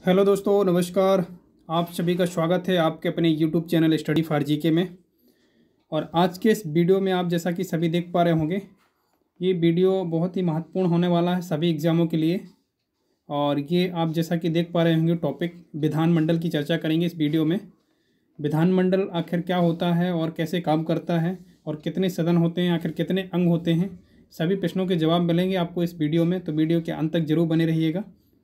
Hello दोस्तों, नमस्कार। आप सभी का स्वागत है आपके अपने YouTube channel study for GK में। और आज के इस वीडियो में आप जैसा कि सभी देख पा रहे होंगे, ये वीडियो बहुत ही महत्वपूर्ण होने वाला है सभी एग्ज़ामों के लिए। और ये आप जैसा कि देख पा रहे होंगे, टॉपिक विधानमंडल की चर्चा करेंगे इस वीडियो में। विधानमंडल आखिर क्या होता है और कैसे काम करता है और कितने सदन होते हैं, आखिर कितने अंग होते हैं, सभी प्रश्नों के जवाब मिलेंगे आपको इस वीडियो में। तो वीडियो के अंत तक जरूर बने रहिएगा।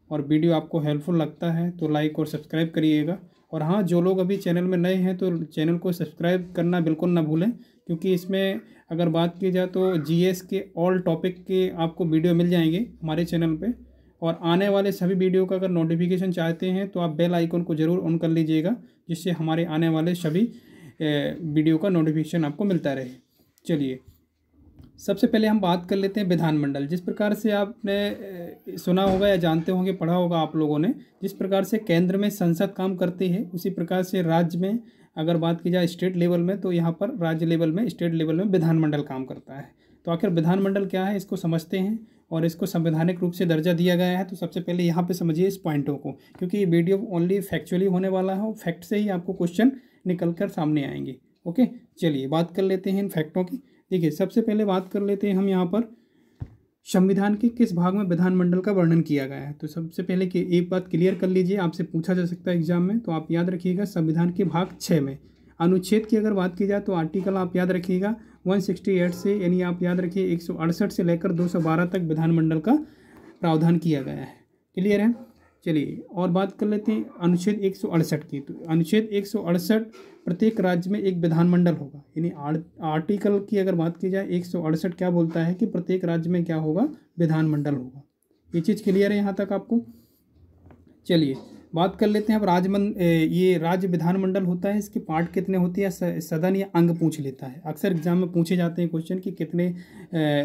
और वीडियो आपको हेल्पफुल लगता है तो लाइक और सब्सक्राइब करिएगा। और हाँ, जो लोग अभी चैनल में नए हैं तो चैनल को सब्सक्राइब करना बिल्कुल ना भूलें, क्योंकि इसमें अगर बात की जाए तो जीएस के ऑल टॉपिक के आपको वीडियो मिल जाएंगे हमारे चैनल पे। और आने वाले सभी वीडियो का अगर नोटिफिकेशन चाहते हैं तो आप बेल आइकन को ज़रूर ऑन कर लीजिएगा, जिससे हमारे आने वाले सभी वीडियो का नोटिफिकेशन आपको मिलता रहे। चलिए, सबसे पहले हम बात कर लेते हैं विधानमंडल। जिस प्रकार से आपने सुना होगा या जानते होंगे, पढ़ा होगा आप लोगों ने, जिस प्रकार से केंद्र में संसद काम करती है, उसी प्रकार से राज्य में अगर बात की जाए स्टेट लेवल में, तो यहाँ पर राज्य लेवल में, स्टेट लेवल में विधानमंडल काम करता है। तो आखिर विधानमंडल क्या है, इसको समझते हैं। और इसको संवैधानिक रूप से दर्जा दिया गया है। तो सबसे पहले यहाँ पे समझिए इस पॉइंटों को, क्योंकि ये वीडियो ओनली फैक्चुअली होने वाला है और फैक्ट से ही आपको क्वेश्चन निकल कर सामने आएंगे। ओके, चलिए बात कर लेते हैं इन फैक्टों की। देखिए, सबसे पहले बात कर लेते हैं हम यहाँ पर संविधान के किस भाग में विधानमंडल का वर्णन किया गया है। तो सबसे पहले कि एक बात क्लियर कर लीजिए, आपसे पूछा जा सकता है एग्जाम में, तो आप याद रखिएगा संविधान के भाग 6 में अनुच्छेद की अगर बात की जाए तो आर्टिकल आप याद रखिएगा 168 से, यानी आप याद रखिए 168 से लेकर 212 तक विधानमंडल का प्रावधान किया गया है। क्लियर है। चलिए और बात कर लेते हैं अनुच्छेद 168 की। तो अनुच्छेद 168 प्रत्येक राज्य में एक विधानमंडल होगा, यानी आर्टिकल की अगर बात की जाए 168 क्या बोलता है कि प्रत्येक राज्य में क्या होगा, विधानमंडल होगा। ये चीज़ क्लियर है यहाँ तक आपको। चलिए बात कर लेते हैं अब ये राज्य विधानमंडल होता है, इसके पार्ट कितने होते हैं, सदन या अंग पूछ लेता है। अक्सर एग्जाम में पूछे जाते हैं क्वेश्चन कि कितने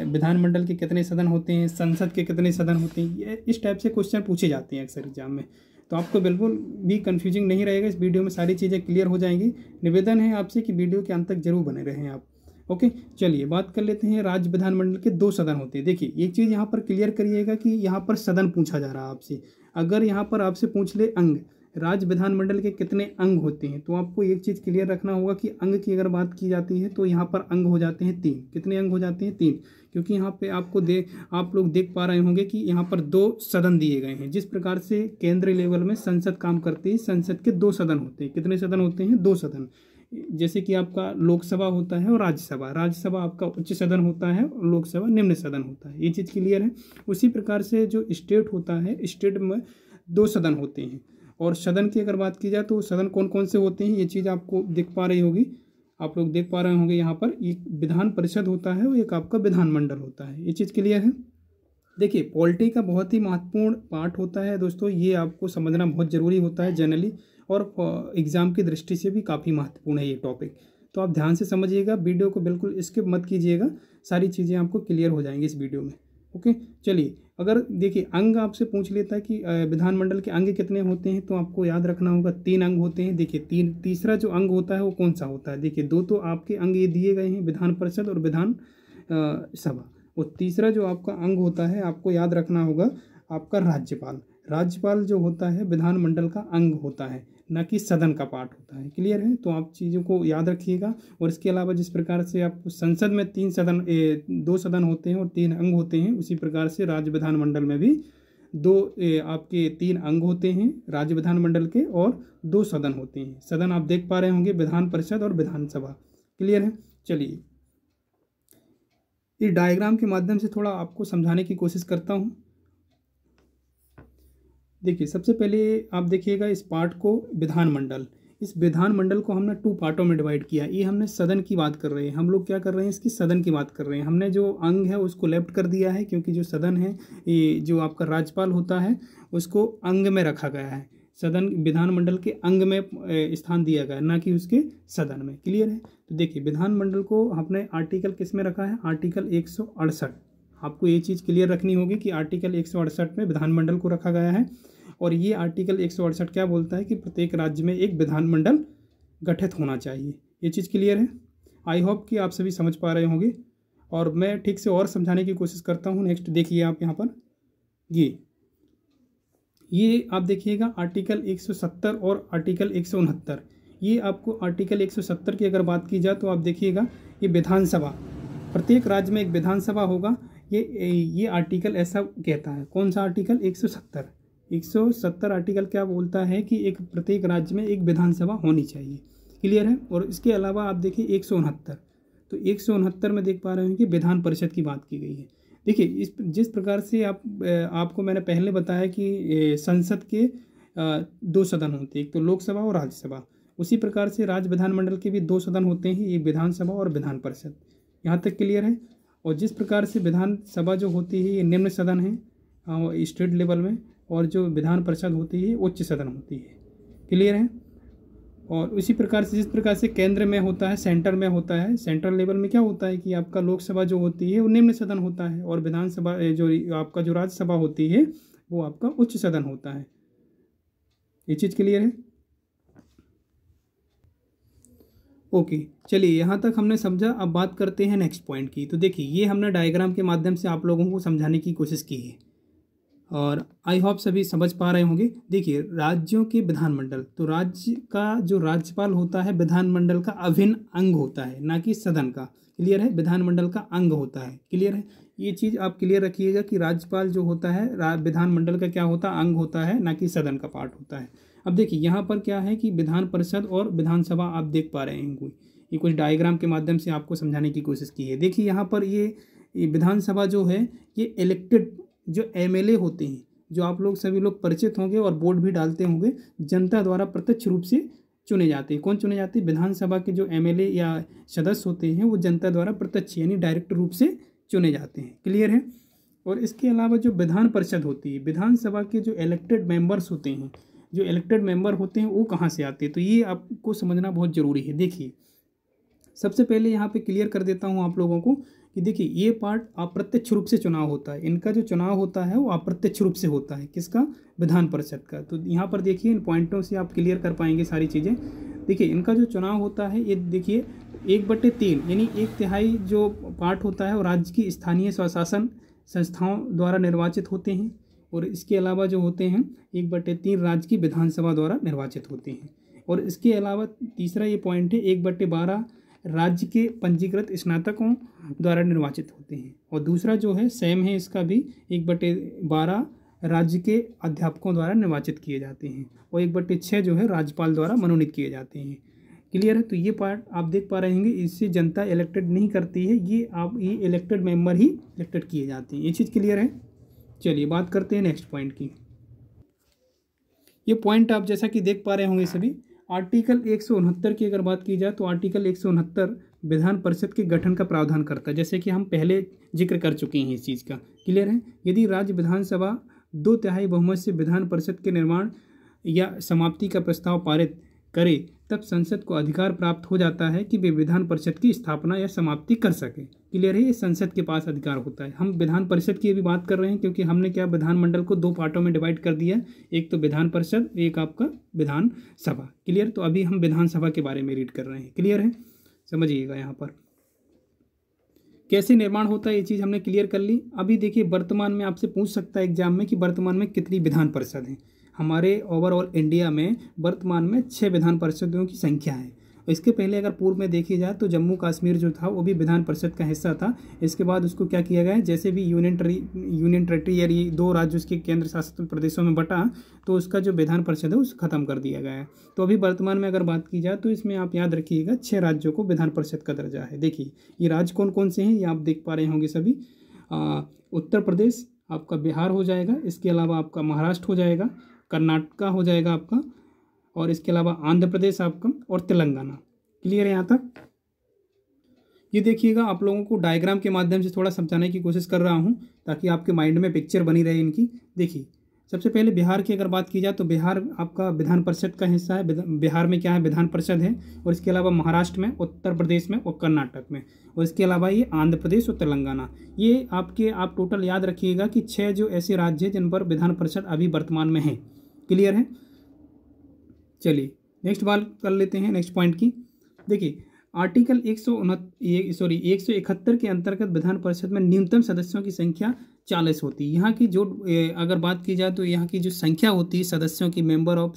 विधानमंडल के कितने सदन होते हैं, संसद के कितने सदन होते हैं, ये इस टाइप से क्वेश्चन पूछे जाते हैं अक्सर एग्जाम में। तो आपको बिल्कुल भी कन्फ्यूजिंग नहीं रहेगा, इस वीडियो में सारी चीज़ें क्लियर हो जाएंगी। निवेदन है आपसे कि वीडियो के अंत तक जरूर बने रहें आप। ओके, चलिए बात कर लेते हैं राज्य विधानमंडल के 2 सदन होते हैं। देखिए, एक चीज़ यहाँ पर क्लियर करिएगा कि यहाँ पर सदन पूछा जा रहा है आपसे। अगर यहाँ पर आपसे पूछ ले अंग, राज्य विधानमंडल के कितने अंग होते हैं, तो आपको एक चीज़ क्लियर रखना होगा कि अंग की अगर बात की जाती है तो यहाँ पर अंग हो जाते हैं 3। कितने अंग हो जाते हैं? 3। क्योंकि यहाँ पे आप लोग देख पा रहे होंगे कि यहाँ पर 2 सदन दिए गए हैं। जिस प्रकार से केंद्रीय लेवल में संसद काम करती है, संसद के 2 सदन होते हैं। कितने सदन होते हैं? 2 सदन। जैसे कि आपका लोकसभा होता है और राज्यसभा। राज्यसभा आपका उच्च सदन होता है और लोकसभा निम्न सदन होता है। ये चीज़ क्लियर है। उसी प्रकार से जो स्टेट होता है, स्टेट में 2 सदन होते हैं। और सदन की अगर बात की जाए तो सदन कौन कौन से होते हैं, ये चीज़ आपको दिख पा रही होगी, आप लोग देख पा रहे होंगे। यहाँ पर एक विधान परिषद होता है और एक आपका विधानमंडल होता है। ये चीज़ क्लियर है। देखिए, पॉलिटी का बहुत ही महत्वपूर्ण पार्ट होता है दोस्तों, ये आपको समझना बहुत ज़रूरी होता है जनरली, और एग्ज़ाम की दृष्टि से भी काफ़ी महत्वपूर्ण है ये टॉपिक। तो आप ध्यान से समझिएगा, वीडियो को बिल्कुल स्किप मत कीजिएगा, सारी चीज़ें आपको क्लियर हो जाएंगी इस वीडियो में। ओके, चलिए अगर देखिए अंग आपसे पूछ लेता है कि विधानमंडल के अंग कितने होते हैं, तो आपको याद रखना होगा 3 अंग होते हैं। देखिए, तीसरा जो अंग होता है वो कौन सा होता है? देखिए, 2 तो आपके अंग ये दिए गए हैं, विधान परिषद और विधान सभा। और तीसरा जो आपका अंग होता है, आपको याद रखना होगा आपका राज्यपाल। राज्यपाल जो होता है विधानमंडल का अंग होता है, ना कि सदन का पार्ट होता है। क्लियर है। तो आप चीज़ों को याद रखिएगा। और इसके अलावा जिस प्रकार से आप संसद में 2 सदन होते हैं और 3 अंग होते हैं, उसी प्रकार से राज्य विधानमंडल में भी आपके 3 अंग होते हैं राज्य विधानमंडल के, और 2 सदन होते हैं। सदन आप देख पा रहे होंगे, विधान परिषद और विधानसभा। क्लियर है। चलिए, इस डायग्राम के माध्यम से थोड़ा आपको समझाने की कोशिश करता हूँ। देखिए, सबसे पहले आप देखिएगा इस पार्ट को, विधानमंडल। इस विधानमंडल को हमने 2 पार्टों में डिवाइड किया। ये हमने सदन की बात कर रहे हैं, हम लोग क्या कर रहे हैं, इसकी सदन की बात कर रहे हैं। हमने जो अंग है उसको लेफ्ट कर दिया है, क्योंकि जो सदन है, ये जो आपका राज्यपाल होता है उसको अंग में रखा गया है। सदन विधानमंडल के अंग में स्थान दिया गया है, ना कि उसके सदन में। क्लियर है। तो देखिए, विधानमंडल को हमने आर्टिकल किस में रखा है? आर्टिकल 168। आपको ये चीज़ क्लियर रखनी होगी कि आर्टिकल 168 में विधानमंडल को रखा गया है। और ये आर्टिकल 168 क्या बोलता है कि प्रत्येक राज्य में एक विधानमंडल गठित होना चाहिए। ये चीज़ क्लियर है। आई होप कि आप सभी समझ पा रहे होंगे, और मैं ठीक से और समझाने की कोशिश करता हूँ। नेक्स्ट देखिए आप यहाँ पर, ये आप देखिएगा आर्टिकल 170 और आर्टिकल 169। ये आपको आर्टिकल 170 की अगर बात की जाए तो आप देखिएगा ये विधानसभा, प्रत्येक राज्य में एक विधानसभा होगा। ये आर्टिकल ऐसा कहता है। कौन सा आर्टिकल? 170। 170 आर्टिकल क्या बोलता है कि एक प्रत्येक राज्य में एक विधानसभा होनी चाहिए। क्लियर है। और इसके अलावा आप देखिए 169, तो 169 में देख पा रहे हैं कि विधान परिषद की बात की गई है। देखिए इस जिस प्रकार से आपको मैंने पहले बताया कि संसद के दो सदन होते हैं, एक तो लोकसभा और राज्यसभा, उसी प्रकार से राज्य विधानमंडल के भी दो सदन होते हैं, एक विधानसभा और विधान परिषद। यहाँ तक क्लियर है। और जिस प्रकार से विधानसभा जो होती है ये निम्न सदन है स्टेट लेवल में, और जो विधान परिषद होती है उच्च सदन होती है। क्लियर है। और उसी प्रकार से जिस प्रकार से केंद्र में होता है, सेंटर में होता है, सेंट्रल लेवल में क्या होता है कि आपका लोकसभा जो होती है वो निम्न सदन होता है, और विधानसभा जो आपका जो राज्यसभा होती है वो आपका उच्च सदन होता है। ये चीज़ क्लियर है। ओके, चलिए यहाँ तक हमने समझा। अब बात करते हैं नेक्स्ट पॉइंट की। तो देखिए ये हमने डायग्राम के माध्यम से आप लोगों को समझाने की कोशिश की है, और आई होप सभी समझ पा रहे होंगे। देखिए राज्यों के विधानमंडल, तो राज्य का जो राज्यपाल होता है विधानमंडल का अभिन्न अंग होता है, ना कि सदन का। क्लियर है। विधानमंडल का अंग होता है। क्लियर है। ये चीज़ आप क्लियर रखिएगा कि राज्यपाल जो होता है विधानमंडल का क्या होता है? अंग होता है, ना कि सदन का पार्ट होता है। अब देखिए यहाँ पर क्या है कि विधान परिषद और विधानसभा आप देख पा रहे हैं। ये कुछ डायग्राम के माध्यम से आपको समझाने की कोशिश की है। देखिए यहाँ पर ये विधानसभा जो है ये इलेक्टेड जो एमएलए होते हैं, जो आप लोग सभी लोग परिचित होंगे और वोट भी डालते होंगे, जनता द्वारा प्रत्यक्ष रूप से चुने जाते हैं। कौन चुने जाते हैं? विधानसभा के जो एमएलए या सदस्य होते हैं वो जनता द्वारा प्रत्यक्ष यानी डायरेक्ट रूप से चुने जाते हैं। क्लियर है। और इसके अलावा जो विधान परिषद होती है, विधानसभा के जो इलेक्टेड मेंबर्स होते हैं, जो इलेक्टेड मेंबर होते हैं वो कहाँ से आते हैं? तो ये आपको समझना बहुत ज़रूरी है। देखिए सबसे पहले यहाँ पे क्लियर कर देता हूँ आप लोगों को कि देखिए ये पार्ट अप्रत्यक्ष रूप से चुनाव होता है। इनका जो चुनाव होता है वो अप्रत्यक्ष रूप से होता है। किसका? विधान परिषद का। तो यहाँ पर देखिए इन पॉइंटों से आप क्लियर कर पाएंगे सारी चीज़ें। देखिए इनका जो चुनाव होता है ये देखिए 1/3 यानी 1/3 जो पार्ट होता है वो राज्य की स्थानीय स्वशासन संस्थाओं द्वारा निर्वाचित होते हैं, और इसके अलावा जो होते हैं 1/3 राज्य की विधानसभा द्वारा निर्वाचित होते हैं। और इसके अलावा तीसरा ये पॉइंट है 1/12 राज्य के पंजीकृत स्नातकों द्वारा निर्वाचित होते हैं। और दूसरा जो है सेम है इसका भी, 1/12 राज्य के अध्यापकों द्वारा निर्वाचित किए जाते हैं, और 1/6 जो है राज्यपाल द्वारा मनोनीत किए जाते हैं। क्लियर है। तो ये पार्ट आप देख पा रहे होंगे, इससे जनता इलेक्टेड नहीं करती है, ये इलेक्टेड मेंबर ही इलेक्टेड किए जाते हैं। ये चीज़ क्लियर है। चलिए बात करते हैं नेक्स्ट पॉइंट की। ये पॉइंट आप जैसा कि देख पा रहे होंगे सभी, आर्टिकल 169 की अगर बात की जाए तो आर्टिकल 169 विधान परिषद के गठन का प्रावधान करता है, जैसे कि हम पहले जिक्र कर चुके हैं इस चीज़ का। क्लियर है। यदि राज्य विधानसभा 2/3 बहुमत से विधान परिषद के निर्माण या समाप्ति का प्रस्ताव पारित करे तब संसद को अधिकार प्राप्त हो जाता है कि वे विधान परिषद की स्थापना या समाप्ति कर सके। क्लियर है। ये संसद के पास अधिकार होता है। हम विधान परिषद की भी बात कर रहे हैं क्योंकि हमने क्या विधानमंडल को दो पार्टों में डिवाइड कर दिया, एक तो विधान परिषद, एक आपका विधान सभा। क्लियर। तो अभी हम विधानसभा के बारे में रीड कर रहे हैं। क्लियर है। समझिएगा यहाँ पर कैसे निर्माण होता है ये चीज़ हमने क्लियर कर ली। अभी देखिए वर्तमान में आपसे पूछ सकता है एग्जाम में कि वर्तमान में कितनी विधान परिषद हैं। हमारे ओवरऑल इंडिया में वर्तमान में 6 विधान परिषदों की संख्या है। इसके पहले अगर पूर्व में देखी जाए तो जम्मू कश्मीर जो था वो भी विधान परिषद का हिस्सा था। इसके बाद उसको क्या किया गया, जैसे भी यूनियन टेरिटरी या 2 राज्य उसके केंद्र शासित प्रदेशों में बटा तो उसका जो विधान परिषद है उसे खत्म कर दिया गया है। तो अभी वर्तमान में अगर बात की जाए तो इसमें आप याद रखिएगा 6 राज्यों को विधान परिषद का दर्जा है। देखिए ये राज्य कौन कौन से हैं ये आप देख पा रहे होंगे सभी। उत्तर प्रदेश आपका बिहार हो जाएगा, इसके अलावा आपका महाराष्ट्र हो जाएगा, कर्नाटका हो जाएगा आपका, और इसके अलावा आंध्र प्रदेश आपका, और तेलंगाना। क्लियर है यहाँ तक। ये देखिएगा आप लोगों को डायग्राम के माध्यम से थोड़ा समझाने की कोशिश कर रहा हूँ ताकि आपके माइंड में पिक्चर बनी रहे इनकी। देखिए सबसे पहले बिहार की अगर बात की जाए तो बिहार आपका विधान परिषद का हिस्सा है। बिहार में क्या है, विधान परिषद है। और इसके अलावा महाराष्ट्र में, उत्तर प्रदेश में और कर्नाटक में, और इसके अलावा ये आंध्र प्रदेश और तेलंगाना। ये आप टोटल याद रखिएगा कि 6 जो ऐसे राज्य हैं जिन पर विधान परिषद अभी वर्तमान में है। क्लियर है। चलिए नेक्स्ट बात कर लेते हैं नेक्स्ट पॉइंट की। देखिए आर्टिकल 171 के अंतर्गत विधान परिषद में न्यूनतम सदस्यों की संख्या 40 होती है। यहाँ की जो अगर बात की जाए तो यहाँ की जो संख्या होती है सदस्यों की, मेंबर ऑफ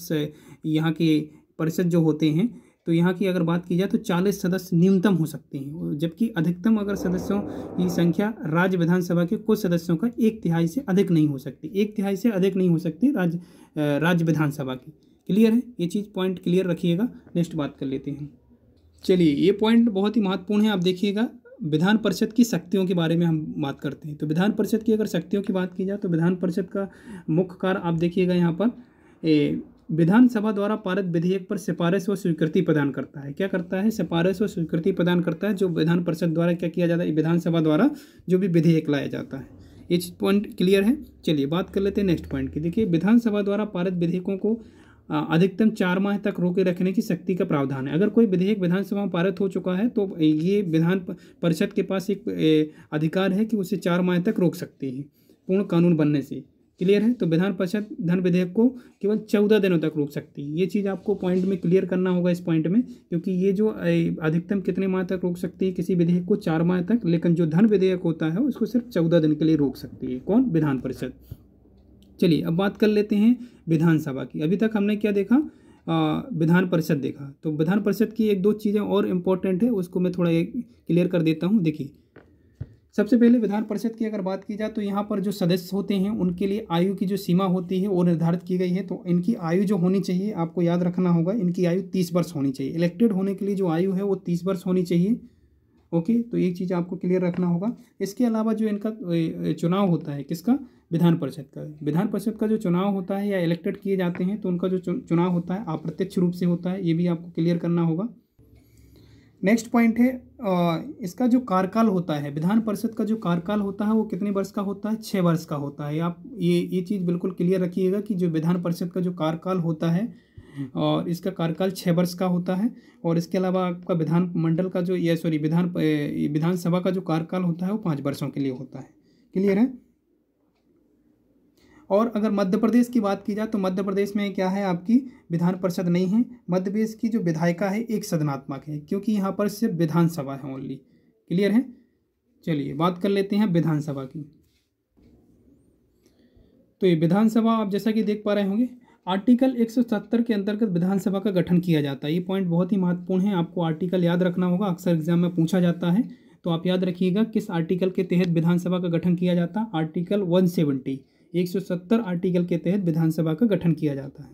यहाँ के परिषद जो होते हैं, तो यहाँ की अगर बात की जाए तो 40 सदस्य न्यूनतम हो सकते हैं, जबकि अधिकतम अगर सदस्यों की संख्या राज्य विधानसभा के कुल सदस्यों का 1/3 से अधिक नहीं हो सकती। 1/3 से अधिक नहीं हो सकती राज्य विधानसभा की। क्लियर है, ये चीज़ पॉइंट क्लियर रखिएगा। नेक्स्ट बात कर लेते हैं। चलिए, ये पॉइंट बहुत ही महत्वपूर्ण है। आप देखिएगा, विधान परिषद की शक्तियों के बारे में हम बात करते हैं। तो विधान परिषद की अगर शक्तियों की बात की जाए तो विधान परिषद का मुख्य कार्य आप देखिएगा यहाँ पर विधानसभा द्वारा पारित विधेयक पर सिफारिश व स्वीकृति प्रदान करता है। क्या करता है? सिफारिश व स्वीकृति प्रदान करता है। जो विधान परिषद द्वारा क्या किया जाता है, विधानसभा द्वारा जो भी विधेयक लाया जाता है। ये पॉइंट क्लियर है। चलिए बात कर लेते हैं नेक्स्ट पॉइंट की। देखिए, विधानसभा द्वारा पारित विधेयकों को अधिकतम 4 माह तक रोके रखने की शक्ति का प्रावधान है। अगर कोई विधेयक विधानसभा में पारित हो चुका है तो ये विधान परिषद के पास एक अधिकार है कि उसे 4 माह तक रोक सकती है पूर्ण कानून बनने से। क्लियर है। तो विधान परिषद धन विधेयक को केवल 14 दिनों तक रोक सकती है। ये चीज़ आपको पॉइंट में क्लियर करना होगा इस पॉइंट में, क्योंकि ये जो अधिकतम कितने माह तक रोक सकती है किसी विधेयक को? 4 माह तक। लेकिन जो धन विधेयक होता है उसको सिर्फ 14 दिन के लिए रोक सकती है। कौन? विधान परिषद। चलिए अब बात कर लेते हैं विधानसभा की। अभी तक हमने क्या देखा? विधान परिषद देखा। तो विधान परिषद की 1-2 चीज़ें और इम्पोर्टेंट है, उसको मैं थोड़ा क्लियर कर देता हूँ। देखिए, सबसे पहले विधान परिषद की अगर बात की जाए तो यहाँ पर जो सदस्य होते हैं उनके लिए आयु की जो सीमा होती है वो निर्धारित की गई है। तो इनकी आयु जो होनी चाहिए, आपको याद रखना होगा, इनकी आयु 30 वर्ष होनी चाहिए। इलेक्टेड होने के लिए जो आयु है वो 30 वर्ष होनी चाहिए। ओके, तो एक चीज़ आपको क्लियर रखना होगा। इसके अलावा जो इनका चुनाव होता है, किसका? विधान परिषद का। विधान परिषद का जो चुनाव होता है या इलेक्टेड किए जाते हैं तो उनका जो चुनाव होता है अप्रत्यक्ष रूप से होता है। ये भी आपको क्लियर करना होगा। नेक्स्ट पॉइंट है इसका जो कार्यकाल होता है, विधान परिषद का जो कार्यकाल होता है वो कितने वर्ष का होता है? 6 वर्ष का होता है। आप ये चीज़ बिल्कुल क्लियर रखिएगा कि जो विधान परिषद का जो कार्यकाल होता है और इसका कार्यकाल 6 वर्ष का होता है। और इसके अलावा आपका विधानमंडल का जो विधानसभा का जो कार्यकाल होता है वो 5 वर्षों के लिए होता है। क्लियर है। और अगर मध्य प्रदेश की बात की जाए तो मध्य प्रदेश में क्या है? आपकी विधान परिषद नहीं है। मध्य प्रदेश की जो विधायिका है एक सदनात्मक है, क्योंकि यहाँ पर सिर्फ विधानसभा है ओनली। क्लियर है। चलिए बात कर लेते हैं विधानसभा की। तो ये विधानसभा आप जैसा कि देख पा रहे होंगे, आर्टिकल 170 के अंतर्गत विधानसभा का गठन किया जाता है। ये पॉइंट बहुत ही महत्वपूर्ण है, आपको आर्टिकल याद रखना होगा, अक्सर एग्जाम में पूछा जाता है। तो आप याद रखिएगा किस आर्टिकल के तहत विधानसभा का गठन किया जाता है। आर्टिकल 170 आर्टिकल के तहत विधानसभा का गठन किया जाता है।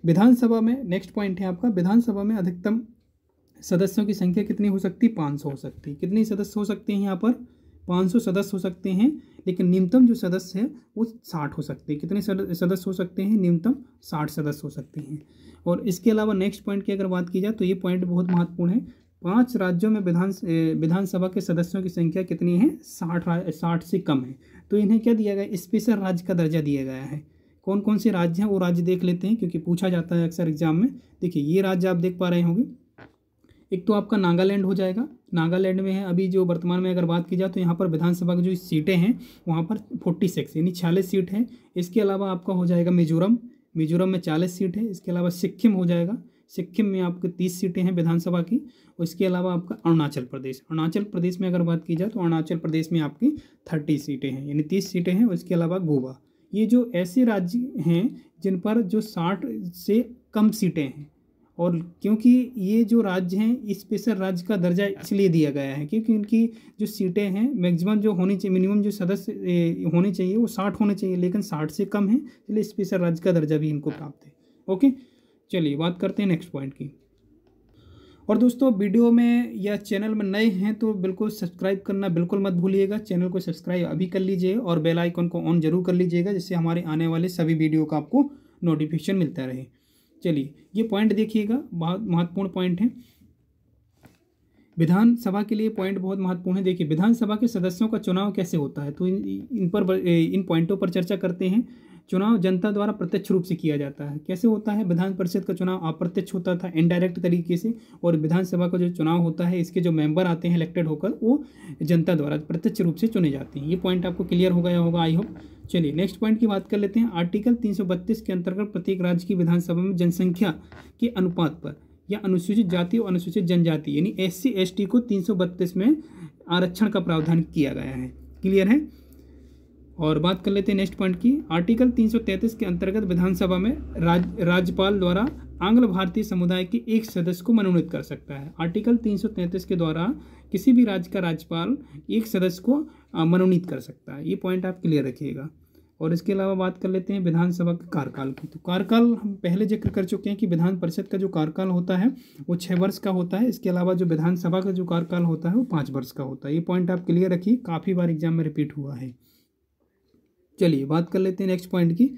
विधानसभा में नेक्स्ट पॉइंट है आपका, विधानसभा में अधिकतम सदस्यों की संख्या कितनी हो सकती है? 500 हो सकती है। कितने सदस्य हो सकते हैं यहाँ पर? 500 सदस्य हो सकते हैं। लेकिन न्यूनतम जो सदस्य है वो 60 हो सकते हैं। कितने सदस्य हो सकते हैं? न्यूनतम 60 सदस्य हो सकते हैं। और इसके अलावा नेक्स्ट पॉइंट की अगर बात की जाए तो ये पॉइंट बहुत महत्वपूर्ण है। 5 राज्यों में विधानसभा के सदस्यों की संख्या कितनी है? 60 से कम है। तो इन्हें क्या दिया गया? स्पेशल राज्य का दर्जा दिया गया है। कौन कौन से राज्य हैं वो राज्य देख लेते हैं, क्योंकि पूछा जाता है अक्सर एग्जाम में। देखिए, ये राज्य आप देख पा रहे होंगे। एक तो आपका नागालैंड हो जाएगा। नागालैंड में है अभी जो वर्तमान में अगर बात की जाए तो यहाँ पर विधानसभा की जो सीटें हैं वहाँ पर 46 यानी 46 सीट है। इसके अलावा आपका हो जाएगा मिजोरम में 40 सीट है। इसके अलावा सिक्किम हो जाएगा। सिक्किम में आपके 30 सीटें हैं विधानसभा की। और इसके अलावा आपका अरुणाचल प्रदेश में अगर बात की जाए तो अरुणाचल प्रदेश में आपकी 30 सीटें हैं यानी 30 सीटें हैं। इसके अलावा गोवा। ये जो ऐसे राज्य हैं जिन पर जो 60 से कम सीटें हैं, और क्योंकि ये जो राज्य हैं स्पेशल राज्य का दर्जा इसलिए दिया गया है क्योंकि इनकी जो सीटें हैं मैक्सिमम जो होनी चाहिए, मिनिमम जो सदस्य होने चाहिए वो 60 होने चाहिए, लेकिन 60 से कम है, इसलिए स्पेशल राज्य का दर्जा भी इनको प्राप्त है। ओके, चलिए बात करते हैं नेक्स्ट पॉइंट की। और दोस्तों, वीडियो में या चैनल में नए हैं तो बिल्कुल सब्सक्राइब करना बिल्कुल मत भूलिएगा। चैनल को सब्सक्राइब अभी कर लीजिए और बेल आइकन को ऑन जरूर कर लीजिएगा, जिससे हमारे आने वाले सभी वीडियो का आपको नोटिफिकेशन मिलता रहे। चलिए, ये पॉइंट देखिएगा, बहुत महत्वपूर्ण पॉइंट है। विधानसभा के लिए पॉइंट बहुत महत्वपूर्ण है। देखिए, विधानसभा के सदस्यों का चुनाव कैसे होता है, तो इन पॉइंटों पर चर्चा करते हैं। चुनाव जनता द्वारा प्रत्यक्ष रूप से किया जाता है। कैसे होता है? विधान परिषद का चुनाव अप्रत्यक्ष होता था, इनडायरेक्ट तरीके से, और विधानसभा का जो चुनाव होता है इसके जो मेंबर आते हैं इलेक्टेड होकर वो जनता द्वारा प्रत्यक्ष रूप से चुने जाते हैं। ये पॉइंट आपको क्लियर हो गया होगा, आई होप। चलिए नेक्स्ट पॉइंट की बात कर लेते हैं। आर्टिकल 332 के अंतर्गत प्रत्येक राज्य की विधानसभा में जनसंख्या के अनुपात पर या अनुसूचित जाति और अनुसूचित जनजाति यानी SC ST को 332 में आरक्षण का प्रावधान किया गया है। क्लियर है। और बात कर लेते हैं नेक्स्ट पॉइंट की। आर्टिकल 333 के अंतर्गत विधानसभा में राज्यपाल द्वारा आंग्ल भारतीय समुदाय के एक सदस्य को मनोनीत कर सकता है। आर्टिकल 333 के द्वारा किसी भी राज्य का राज्यपाल एक सदस्य को मनोनीत कर सकता है। ये पॉइंट आप क्लियर रखिएगा। और इसके अलावा बात कर लेते हैं विधानसभा के कार्यकाल की। तो कार्यकाल हम पहले जिक्र कर चुके हैं कि विधान परिषद का जो कार्यकाल होता है वो 6 वर्ष का होता है। इसके अलावा जो विधानसभा का जो कार्यकाल होता है वो 5 वर्ष का होता है। ये पॉइंट आप क्लियर रखिए, काफ़ी बार एग्जाम में रिपीट हुआ है। चलिए बात कर लेते हैं नेक्स्ट पॉइंट की,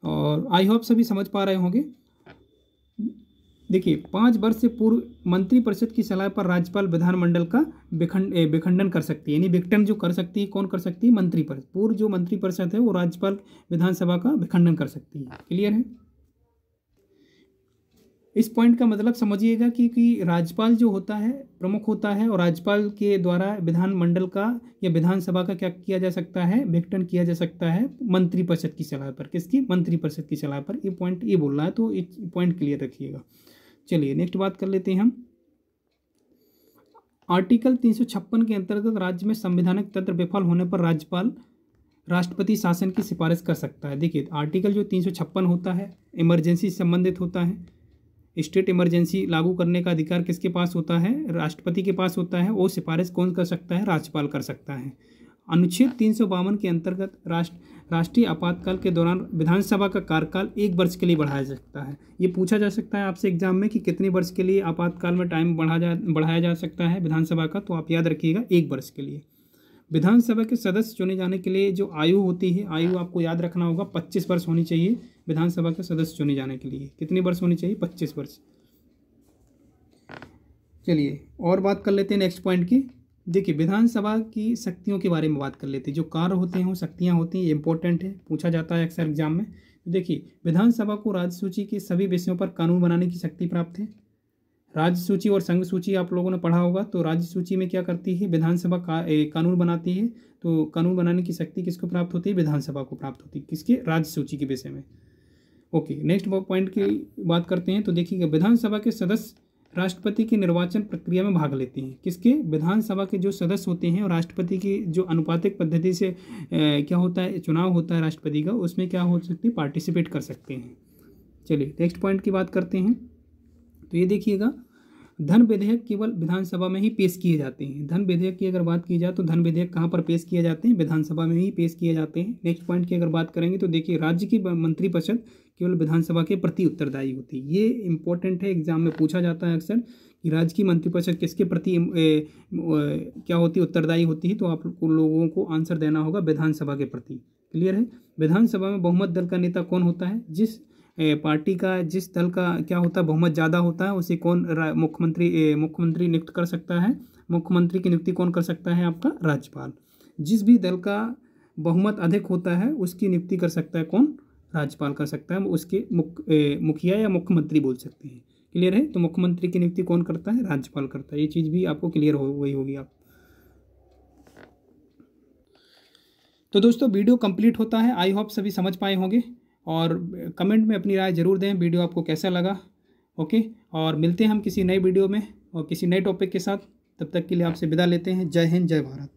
और आई होप सभी समझ पा रहे होंगे। देखिए, 5 वर्ष से पूर्व मंत्रिपरिषद की सलाह पर राज्यपाल विधानमंडल का विखंडन कर सकती है, यानी विघटन जो कर सकती है, कौन कर सकती है? मंत्रिपरिषद। पूर्व जो मंत्रिपरिषद है वो राज्यपाल विधानसभा का विखंडन कर सकती है। क्लियर है? इस पॉइंट का मतलब समझिएगा कि राज्यपाल जो होता है प्रमुख होता है, और राज्यपाल के द्वारा विधानमंडल का या विधानसभा का क्या किया जा सकता है? विघटन किया जा सकता है मंत्रिपरिषद की सलाह पर। किसकी? मंत्रिपरिषद की सलाह पर। ये पॉइंट ये बोल रहा है, तो ये पॉइंट क्लियर रखिएगा। चलिए नेक्स्ट बात कर लेते हैं हम। आर्टिकल 356 के अंतर्गत राज्य में संवैधानिक तंत्र विफल होने पर राज्यपाल राष्ट्रपति शासन की सिफारिश कर सकता है। देखिए, आर्टिकल जो 356 होता है इमरजेंसी से संबंधित होता है। स्टेट इमरजेंसी लागू करने का अधिकार किसके पास होता है? राष्ट्रपति के पास होता है। वो सिफारिश कौन कर सकता है? राज्यपाल कर सकता है। अनुच्छेद 352 के अंतर्गत राष्ट्रीय आपातकाल के दौरान विधानसभा का कार्यकाल 1 वर्ष के लिए बढ़ाया जा सकता है। ये पूछा जा सकता है आपसे एग्जाम में कि कितने वर्ष के लिए आपातकाल में टाइम बढ़ाया जा सकता है विधानसभा का, तो आप याद रखिएगा 1 वर्ष के लिए। विधानसभा के सदस्य चुने जाने के लिए जो आयु होती है, आयु आपको याद रखना होगा 25 वर्ष होनी चाहिए। विधानसभा के सदस्य चुने जाने के लिए कितने वर्ष होनी चाहिए? 25 वर्ष। चलिए और बात कर लेते हैं नेक्स्ट पॉइंट की। देखिए, विधानसभा की शक्तियों के बारे में बात कर लेते हैं। जो कार्य होते हैं वो शक्तियाँ होती हैं, ये इंपॉर्टेंट है, पूछा जाता है अक्सर एग्जाम में। तो देखिए, विधानसभा को राज्य सूची के सभी विषयों पर कानून बनाने की शक्ति प्राप्त है। राज्य सूची और संघ सूची आप लोगों ने पढ़ा होगा। तो राज्य सूची में क्या करती है? विधानसभा कानून बनाती है। तो कानून बनाने की शक्ति किसको प्राप्त होती है? विधानसभा को प्राप्त होती है। किसके? राज्य सूची के विषय में। ओके, नेक्स्ट पॉइंट की बात करते हैं। तो देखिएगा, विधानसभा के सदस्य राष्ट्रपति की निर्वाचन प्रक्रिया में भाग लेते हैं। किसके? विधानसभा के जो सदस्य होते हैं और राष्ट्रपति की जो अनुपातिक पद्धति से क्या होता है, चुनाव होता है राष्ट्रपति का, उसमें क्या हो सकते हैं? पार्टिसिपेट कर सकते हैं। चलिए नेक्स्ट पॉइंट की बात करते हैं। तो ये देखिएगा, धन विधेयक केवल विधानसभा में ही पेश किए जाते हैं। धन विधेयक की अगर बात की जाए तो धन विधेयक कहाँ पर पेश किए जाते हैं? विधानसभा में ही पेश किए जाते हैं। नेक्स्ट पॉइंट की अगर बात करेंगे तो देखिए, राज्य की मंत्रिपरिषद केवल विधानसभा के प्रति उत्तरदायी होती है। ये इंपॉर्टेंट है, एग्जाम में पूछा जाता है अक्सर कि राज्य की मंत्रिपरिषद किसके प्रति क्या होती है? उत्तरदायी होती है। तो आप लोगों को आंसर देना होगा विधानसभा के प्रति। क्लियर है? विधानसभा में बहुमत दल का नेता कौन होता है? जिस पार्टी का, जिस दल का क्या होता है, बहुमत ज़्यादा होता है, उसे कौन मुख्यमंत्री नियुक्त कर सकता है? मुख्यमंत्री की नियुक्ति कौन कर सकता है? आपका राज्यपाल। जिस भी दल का बहुमत अधिक होता है उसकी नियुक्ति कर सकता है कौन? राज्यपाल कर सकता है। उसके मुखिया या मुख्यमंत्री बोल सकते हैं। क्लियर है? तो मुख्यमंत्री की नियुक्ति कौन करता है? राज्यपाल करता है। ये चीज़ भी आपको क्लियर हो गई होगी आप। तो दोस्तों, वीडियो कंप्लीट होता है। आई होप सभी समझ पाए होंगे, और कमेंट में अपनी राय जरूर दें वीडियो आपको कैसा लगा। ओके, और मिलते हैं हम किसी नए वीडियो में और किसी नए टॉपिक के साथ। तब तक के लिए आपसे विदा लेते हैं। जय हिंद, जय भारत।